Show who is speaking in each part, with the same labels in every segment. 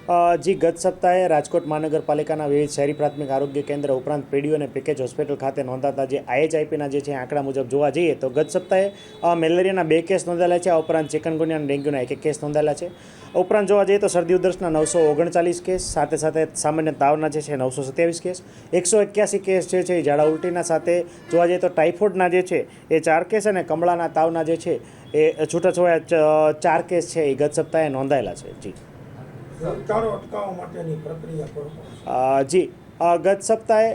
Speaker 1: જી ગત સપ્તાહે રાજકોટ મહાનગરપાલિકાના વિવિધ શહેરી પ્રાથમિક આરોગ્ય કેન્દ્ર ઉપરાંત પીડીઓ અને પેકેજ હોસ્પિટલ ખાતે નોંધાતા જે IHIPના જે છે આંકડા મુજબ જોવા જઈએ તો ગત સપ્તાહે મેલેરિયાના 2 કેસ નોંધાયેલા છે. આ ઉપરાંત ચિકનગુનિયા અને ડેન્ગ્યુના 1 કેસ નોંધાયેલા છે. ઉપરાંત જોવા જઈએ તો શરદી ઉધરસના 939 કેસ, સાથે સાથે સામાન્ય તાવના જે છે 927 કેસ, 181 કેસ જે છે એ ઝાડા ઉલટીના, સાથે જોવા જઈએ તો ટાઇફોઇડના જે છે એ 4 કેસ અને કમળાના તાવના જે છે એ છૂટાછવાયા 4 કેસ છે એ ગત સપ્તાહે નોંધાયેલા છે. જી જી ગત સપ્તાહે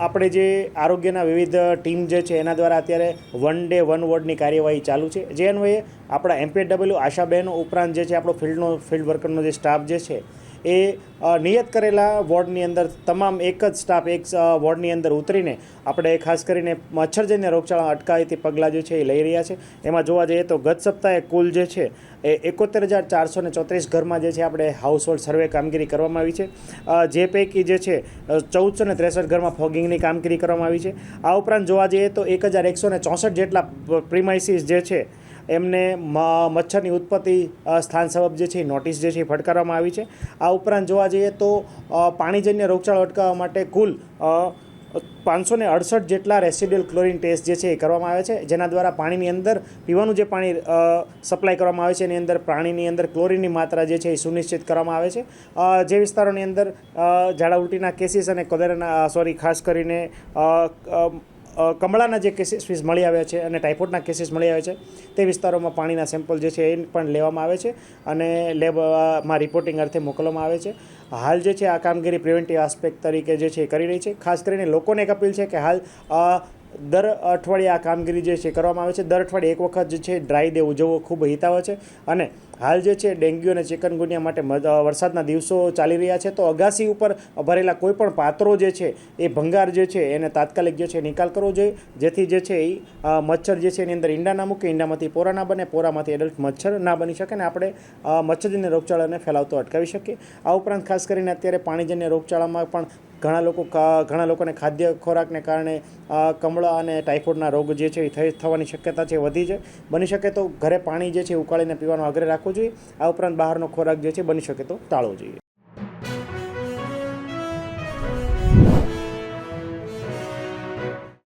Speaker 1: આપણે જે આરોગ્યના વિવિધ ટીમ જે છે એના દ્વારા અત્યારે 1 ડે 1 વોર્ડની કાર્યવાહી ચાલુ છે. જે અન્વયે આપણા MPW આશાબહેનો ઉપરાંત જે છે આપણો ફિલ્ડ વર્કરનો જે સ્ટાફ જે છે એ નિયત કરેલા વોર્ડની અંદર તમામ એક જ સ્ટાફ એક વોર્ડની અંદર ઉતરીને આપણે ખાસ કરીને મચ્છરજન્ય રોગચાળા અટકાવતી પગલાં જે છે એ લઈ રહ્યા છે. એમાં જોવા જઈએ તો ગત સપ્તાહે કુલ જે છે એ 71,434 ઘરમાં જે છે આપણે હાઉસ હોલ્ડ સર્વે કામગીરી કરવામાં આવી છે. જે પૈકી જે છે 1,463 ઘરમાં ફોગિંગની કામગીરી કરવામાં આવી છે. આ ઉપરાંત જોવા જઈએ તો 1,164 જેટલા પ્રિમાઇસીસ જે છે એમને મચ્છરની ઉત્પત્તિ સ્થાન સબબ જે છે નોટિસ જે છે એ ફટકારવામાં આવી છે. આ ઉપરાંત જોવા જઈએ તો પાણીજન્ય રોગચાળો અટકાવવા માટે કુલ 568 જેટલા રેસિડ્યુઅલ ક્લોરીન ટેસ્ટ જે છે એ કરવામાં આવે છે, જેના દ્વારા પાણીની અંદર પીવાનું જે પાણી સપ્લાય કરવામાં આવે છે એની અંદર પાણીની અંદર ક્લોરીનની માત્રા જે છે એ સુનિશ્ચિત કરવામાં આવે છે. જે વિસ્તારોની અંદર ઝાડા ઉલટીના કેસીસ અને ખાસ કરીને કમળાના જે કેસીસ મળી આવ્યા છે અને ટાઇફોઇડના કેસીસ મળી આવ્યા છે તે વિસ્તારોમાં પાણીના સેમ્પલ જે છે એ પણ લેવામાં આવે છે અને લેબમાં રિપોર્ટિંગ અર્થે મોકલવામાં આવે છે. હાલ જે છે આ કામગીરી પ્રિવેન્ટિવ આસ્પેક્ટ તરીકે જે છે એ કરી રહી છે. ખાસ કરીને લોકોને એક અપીલ છે કે હાલ દર અઠવાડિયે આ કામગીરી જે છે કરવામાં આવે છે. દર અઠવાડિયે એક વખત જે છે ડ્રાય ડે ઉજવવો ખૂબ હિતાવહ છે. અને હાલ જે છે ડેન્ગ્યુ અને ચિકનગુનિયા માટે વરસાદના દિવસો ચાલી રહ્યા છે, તો અગાસી ઉપર ભરેલા કોઈ પણ પાત્રો જે છે એ ભંગાર જે છે એને તાત્કાલિક જે છે નિકાલ કરવો જોઈએ, જેથી જે છે એ મચ્છર જે છે એની અંદર ઈંડા ના મૂકે, ઈંડામાંથી પોરા ના બને, પોરામાંથી એડલ્ટ મચ્છર ના બની શકે અને આપણે મચ્છરજન્ય રોગચાળાને ફેલાવતો અટકાવી શકીએ. આ ઉપરાંત ખાસ કરીને અત્યારે પાણીજન્ય રોગચાળામાં પણ ઘણા લોકોને ખાદ્ય ખોરાકને કારણે કમળા અને ટાઇફોઇડના રોગ જે છે એ થવાની શક્યતા છે વધી છે. બની શકે તો ઘરે પાણી જે છે ઉકાળીને પીવાનો આગ્રહ રાખવો જોઈએ. આ ઉપરાંત બહારનો ખોરાક જે છે બની શકે તો ટાળવો જોઈએ.